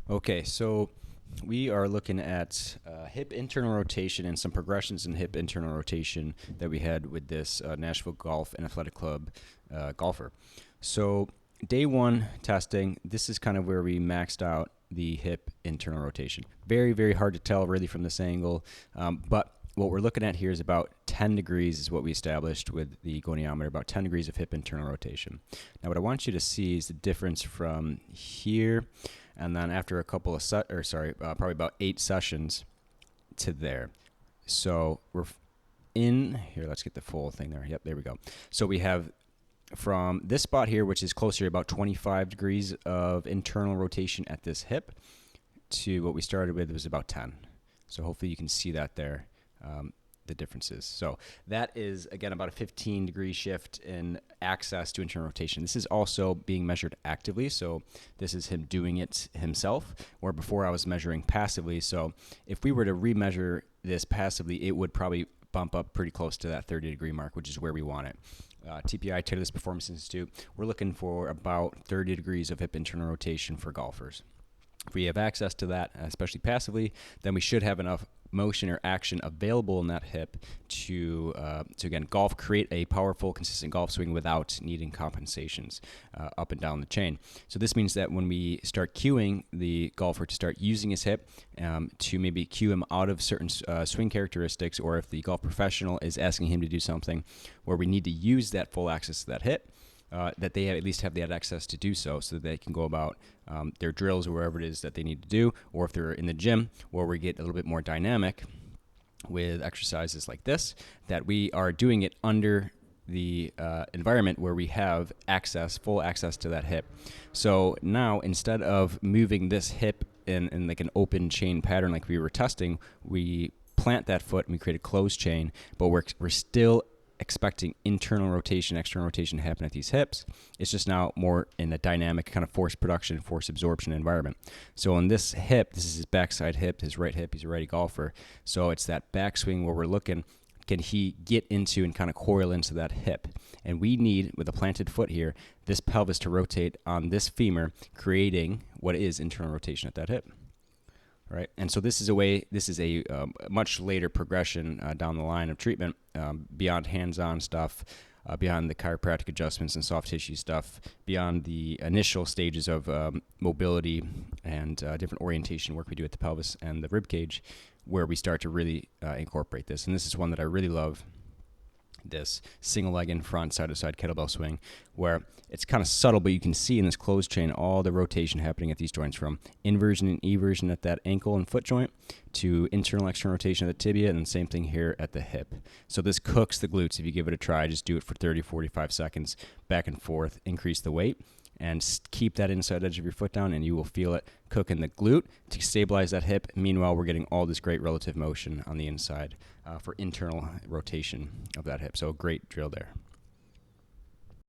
Okay, so we are looking at hip internal rotation and some progressions in hip internal rotation that we had with this Nashville Golf and Athletic Club golfer. So day one testing, this is kind of where we maxed out the hip internal rotation. Very, very hard to tell really from this angle, but what we're looking at here is about 10 degrees is what we established with the goniometer, about 10 degrees of hip internal rotation. Now what I want you to see is the difference from here and then after a couple of probably about 8 sessions to there. So we're in here, let's get the full thing there. Yep, there we go. So we have from this spot here, which is closer to about 25 degrees of internal rotation at this hip, to what we started with was about 10. So hopefully you can see that there. The differences. So that is, again, about a 15-degree shift in access to internal rotation. This is also being measured actively, so this is him doing it himself, where before I was measuring passively. So if we were to remeasure this passively, it would probably bump up pretty close to that 30-degree mark, which is where we want it. TPI, Titleist Performance Institute, we're looking for about 30 degrees of hip internal rotation for golfers. If we have access to that, especially passively, then we should have enough motion or action available in that hip to again, create a powerful, consistent golf swing without needing compensations up and down the chain. So this means that when we start cueing the golfer to start using his hip, to maybe cue him out of certain swing characteristics, or if the golf professional is asking him to do something where we need to use that full access to that hip, that they at least have that access to do so that they can go about their drills or wherever it is that they need to do, or if they're in the gym where we get a little bit more dynamic with exercises like this, that we are doing it under the environment where we have full access to that hip. So now instead of moving this hip in like an open chain pattern like we were testing, we plant that foot and we create a closed chain, but we're still expecting internal rotation, external rotation to happen at these hips. It's just now more in a dynamic kind of force production, force absorption environment. So on this hip, this is his backside hip, his right hip, he's a righty golfer. So it's that backswing where we're looking, can he get into and kind of coil into that hip? And we need, with a planted foot here, this pelvis to rotate on this femur, creating what is internal rotation at that hip. Right, and so this is a much later progression down the line of treatment, beyond hands-on stuff, beyond the chiropractic adjustments and soft tissue stuff, beyond the initial stages of mobility and different orientation work we do at the pelvis and the rib cage, where we start to really incorporate this. And this is one that I really love, this single leg in front, side-to-side kettlebell swing, where it's kind of subtle, but you can see in this closed chain all the rotation happening at these joints, from inversion and eversion at that ankle and foot joint to internal external rotation at the tibia, and the same thing here at the hip. So this cooks the glutes. If you give it a try, just do it for 30, 45 seconds, back and forth, increase the weight, and keep that inside edge of your foot down, and you will feel it cook in the glute to stabilize that hip. Meanwhile, we're getting all this great relative motion on the inside for internal rotation of that hip. So a great drill there.